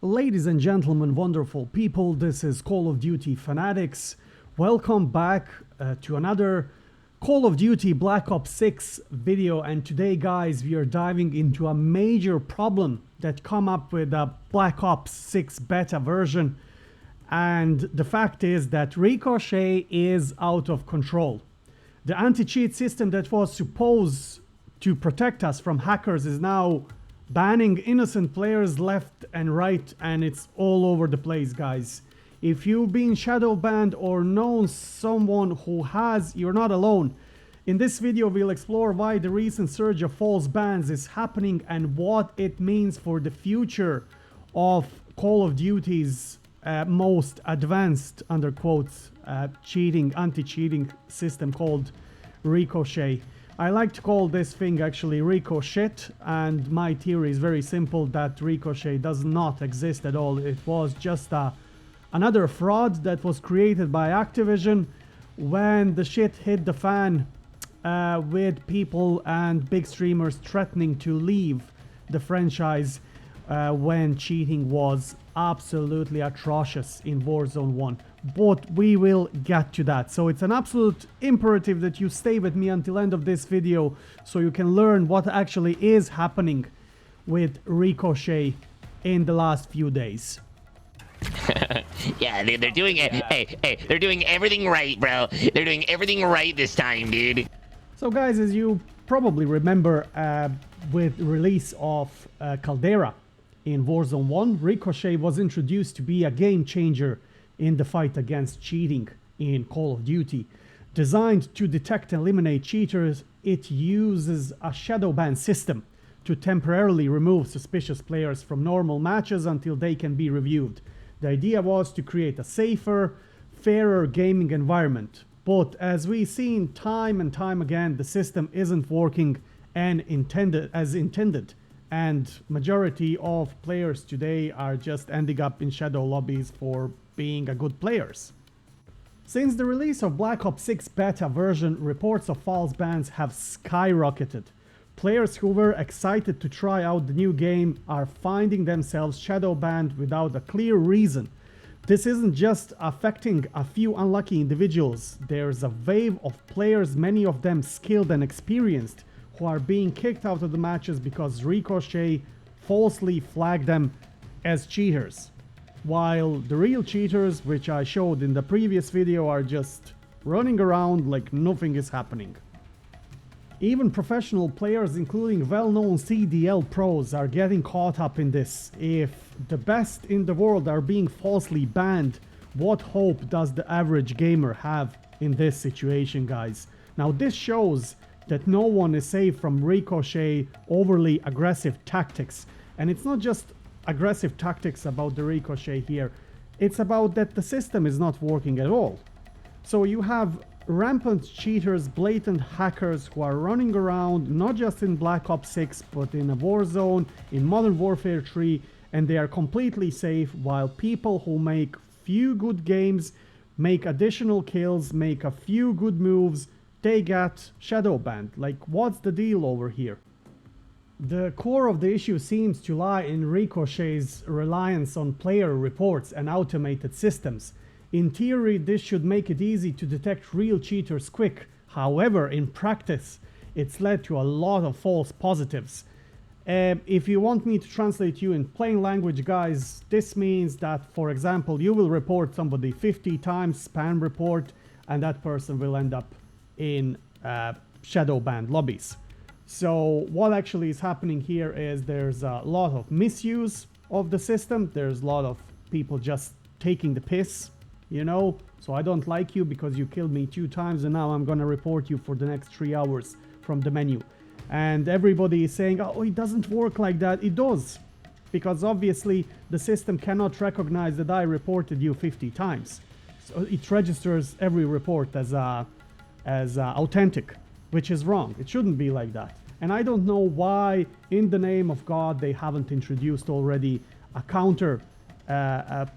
Ladies and gentlemen, wonderful people, this is Call of Duty Fanatics. Welcome back to another Call of Duty Black Ops 6 video, and today guys we are diving into a major problem that come up with the Black Ops 6 beta version, and the fact is that Ricochet is out of control. The anti-cheat system that was supposed to protect us from hackers is now banning innocent players left and right, and it's all over the place, guys. If you've been shadow banned or known someone who has, you're not alone. In this video we'll explore why the recent surge of false bans is happening and what it means for the future of Call of Duty's most advanced, under quotes, anti-cheating system called Ricochet. I like to call this thing actually Ricochet, and my theory is very simple, that Ricochet does not exist at all. It was just another fraud that was created by Activision when the shit hit the fan, with people and big streamers threatening to leave the franchise when cheating was absolutely atrocious in Warzone 1. But we will get to that. So it's an absolute imperative that you stay with me until end of this video so you can learn what actually is happening with Ricochet in the last few days. Yeah, they're doing it. Hey, they're doing everything right, bro. They're doing everything right this time, dude. So guys, as you probably remember, with the release of Caldera in Warzone 1, Ricochet was introduced to be a game changer in the fight against cheating in Call of Duty. Designed to detect and eliminate cheaters, it uses a shadow ban system to temporarily remove suspicious players from normal matches until they can be reviewed. The idea was to create a safer, fairer gaming environment. But as we've seen time and time again, the system isn't working as intended. And majority of players today are just ending up in shadow lobbies for being a good players. Since the release of Black Ops 6 beta version, reports of false bans have skyrocketed. Players who were excited to try out the new game are finding themselves shadow banned without a clear reason. This isn't just affecting a few unlucky individuals. There's a wave of players, many of them skilled and experienced, who are being kicked out of the matches because Ricochet falsely flagged them as cheaters, while the real cheaters, which I showed in the previous video, are just running around like nothing is happening. Even professional players, including well-known CDL pros, are getting caught up in this. If the best in the world are being falsely banned, what hope does the average gamer have in this situation, guys? Now this shows that no one is safe from Ricochet overly aggressive tactics. And it's not just aggressive tactics about the Ricochet here, it's about that the system is not working at all. So you have rampant cheaters, blatant hackers who are running around, not just in Black Ops 6, but in a Warzone, in Modern Warfare 3, and they are completely safe, while people who make few good games, make additional kills, make a few good moves, they get shadow banned. Like, what's the deal over here? The core of the issue seems to lie in Ricochet's reliance on player reports and automated systems. In theory, this should make it easy to detect real cheaters quick. However, in practice, it's led to a lot of false positives. If you want me to translate you in plain language, guys, this means that, for example, you will report somebody 50 times, spam report, and that person will end up in shadow banned lobbies. So what actually is happening here is there's a lot of misuse of the system. There's a lot of people just taking the piss, you know. So I don't like you because you killed me 2 times and now I'm gonna report you for the next 3 hours from the menu. And everybody is saying, oh, it doesn't work like that. It does, because obviously the system cannot recognize that I reported you 50 times. So it registers every report as authentic, which is wrong. It shouldn't be like that. And I don't know why, in the name of God, they haven't introduced already a counter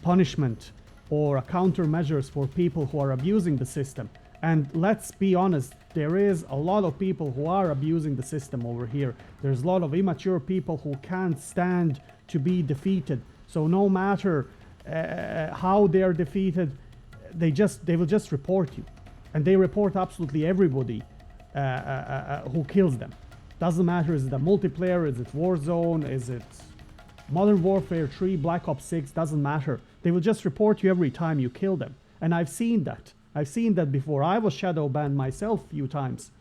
punishment or a countermeasures for people who are abusing the system. And let's be honest, there is a lot of people who are abusing the system over here. There's a lot of immature people who can't stand to be defeated. So no matter how they're defeated, they will just report you, and they report absolutely everybody who kills them. Doesn't matter, is it a multiplayer, is it Warzone, is it Modern Warfare 3, Black Ops 6, doesn't matter. They will just report you every time you kill them. And I've seen that. I've seen that before. I was shadow banned myself a few times.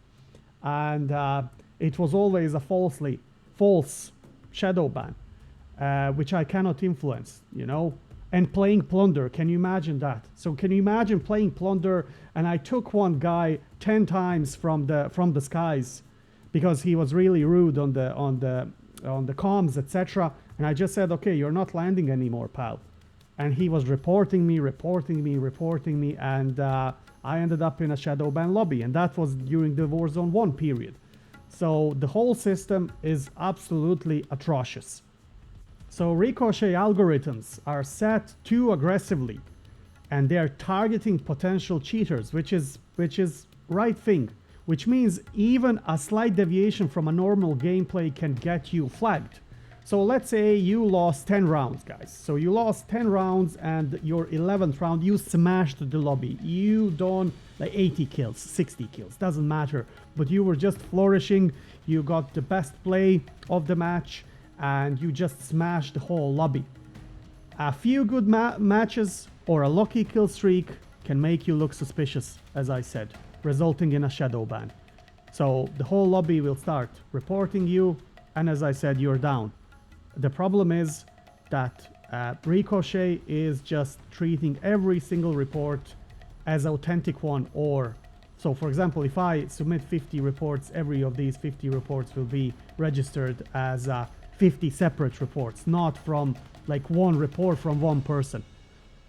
And it was always a false shadow ban, which I cannot influence, you know. And playing Plunder, can you imagine that? So can you imagine playing Plunder, and I took one guy 10 times from the skies because he was really rude on the comms, etc. And I just said, okay, you're not landing anymore, pal. And he was reporting me, and I ended up in a shadow ban lobby, and that was during the Warzone 1 period. So the whole system is absolutely atrocious. So Ricochet algorithms are set too aggressively, and they are targeting potential cheaters, which is right thing, which means even a slight deviation from a normal gameplay can get you flagged. So let's say you lost 10 rounds, guys. So you lost 10 rounds, and your 11th round, you smashed the lobby. You done like 80 kills, 60 kills, doesn't matter. But you were just flourishing. You got the best play of the match, and you just smashed the whole lobby. A few good matches or a lucky kill streak can make you look suspicious, as I said, resulting in a shadow ban. So the whole lobby will start reporting you, and as I said, you're down. The problem is that Ricochet is just treating every single report as authentic one. Or so, for example, if I submit 50 reports, every of these 50 reports will be registered as 50 separate reports, not from like one report from one person.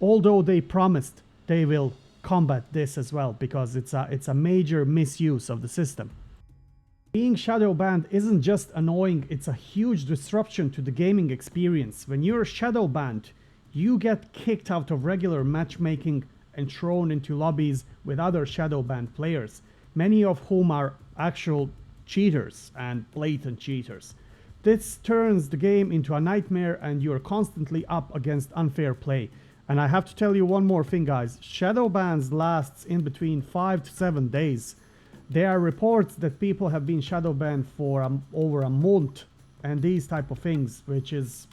Although they promised they will combat this as well, because it's a major misuse of the system. Being shadow banned isn't just annoying, it's a huge disruption to the gaming experience. When you're shadow banned, you get kicked out of regular matchmaking and thrown into lobbies with other shadow banned players, many of whom are actual cheaters and blatant cheaters. This turns the game into a nightmare, and you're constantly up against unfair play. And I have to tell you one more thing, guys. Shadow bans lasts in between 5 to 7 days. There are reports that people have been shadow banned for over a month and these type of things, which is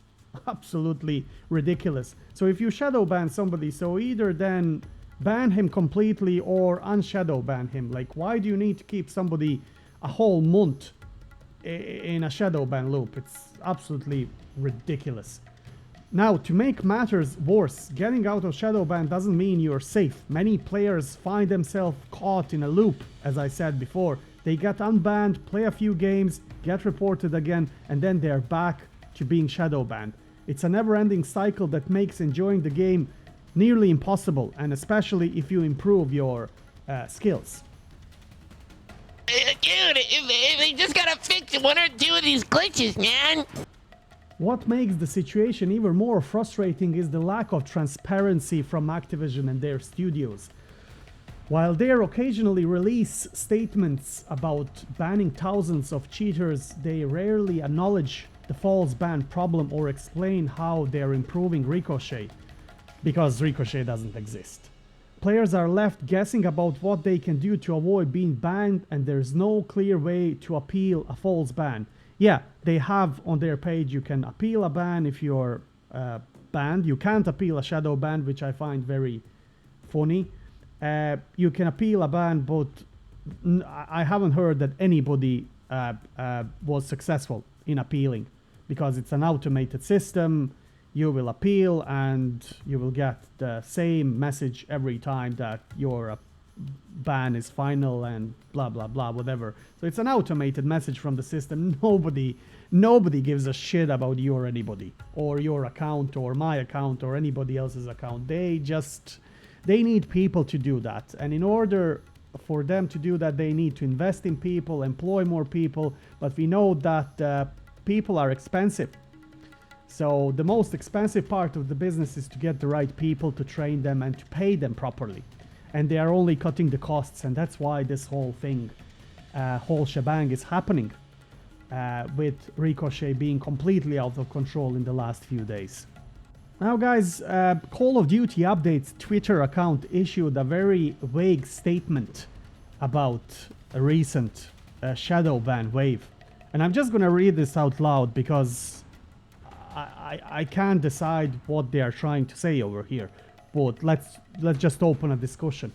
absolutely ridiculous. So if you shadow ban somebody, so either then ban him completely or unshadow ban him. Like, why do you need to keep somebody a whole month in a shadow ban loop? It's absolutely ridiculous. Now, to make matters worse, getting out of shadow ban doesn't mean you're safe. Many players find themselves caught in a loop, as I said before. They get unbanned, play a few games, get reported again, and then they're back to being shadow banned. It's a never-ending cycle that makes enjoying the game nearly impossible, and especially if you improve your skills. Dude, they just gotta fix one or two of these glitches, man. What makes the situation even more frustrating is the lack of transparency from Activision and their studios. While they occasionally release statements about banning thousands of cheaters, they rarely acknowledge the false ban problem or explain how they're improving Ricochet, because Ricochet doesn't exist. Players are left guessing about what they can do to avoid being banned, and there's no clear way to appeal a false ban. Yeah, they have on their page you can appeal a ban if you're banned. You can't appeal a shadow ban, which I find very funny. You can appeal a ban, but I haven't heard that anybody was successful in appealing, because it's an automated system. You will appeal and you will get the same message every time that your ban is final and blah blah blah, whatever. So it's an automated message from the system. Nobody gives a shit about you or anybody, or your account or my account or anybody else's account. They need people to do that, and in order for them to do that, they need to invest in people, employ more people. But we know that people are expensive. So the most expensive part of the business is to get the right people, to train them and to pay them properly. And they are only cutting the costs, and that's why this whole thing, whole shebang is happening, with Ricochet being completely out of control in the last few days. Now guys, Call of Duty Update's Twitter account issued a very vague statement about a recent shadow ban wave. And I'm just gonna read this out loud because I can't decide what they are trying to say over here. But let's just open a discussion.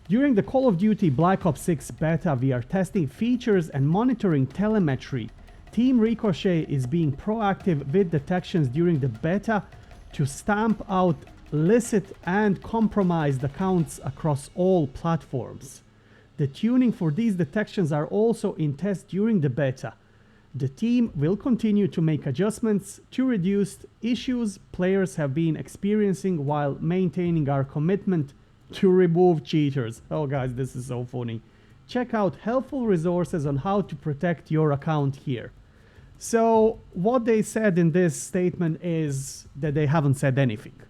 During the Call of Duty Black Ops 6 beta, we are testing features and monitoring telemetry. Team Ricochet is being proactive with detections during the beta to stamp out illicit and compromised accounts across all platforms. The tuning for these detections are also in test during the beta. The team will continue to make adjustments to reduce issues players have been experiencing while maintaining our commitment to remove cheaters. Oh guys, this is so funny. Check out helpful resources on how to protect your account here. So what they said in this statement is that they haven't said anything.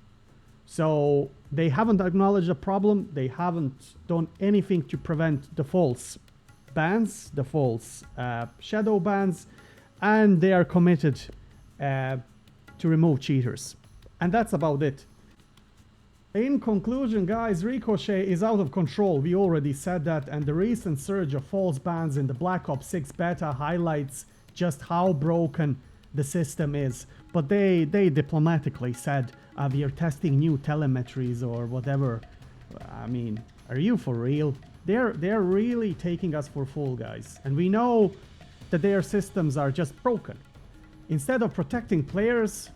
So they haven't acknowledged the problem. They haven't done anything to prevent the false bans, the false shadow bans, and they are committed to remove cheaters. And that's about it. In conclusion, guys, Ricochet is out of control. We already said that, and the recent surge of false bans in the Black Ops 6 beta highlights just how broken the system is. But they diplomatically said we are testing new telemetries or whatever. I mean, are you for real? They're really taking us for fool, guys, and we know that their systems are just broken. Instead of protecting players,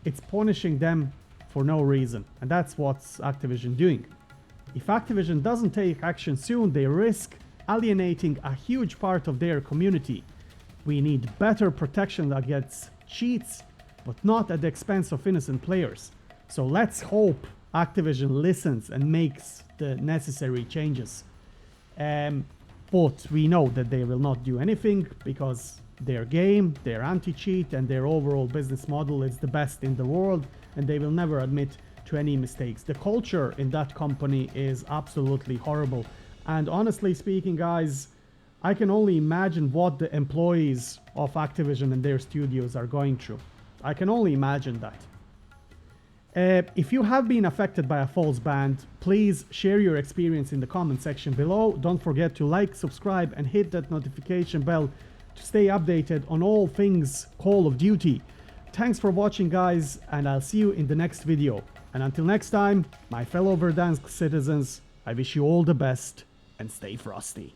it's punishing them for no reason, and that's what's Activision doing. If Activision doesn't take action soon, they risk alienating a huge part of their community. We need better protection against cheats, but not at the expense of innocent players. So let's hope Activision listens and makes the necessary changes. But we know that they will not do anything because their game, their anti-cheat, and their overall business model is the best in the world, and they will never admit to any mistakes. The culture in that company is absolutely horrible. And honestly speaking, guys, I can only imagine what the employees of Activision and their studios are going through. I can only imagine that. If you have been affected by a false ban, please share your experience in the comment section below. Don't forget to like, subscribe, and hit that notification bell to stay updated on all things Call of Duty. Thanks for watching, guys, and I'll see you in the next video. And until next time, my fellow Verdansk citizens, I wish you all the best and stay frosty.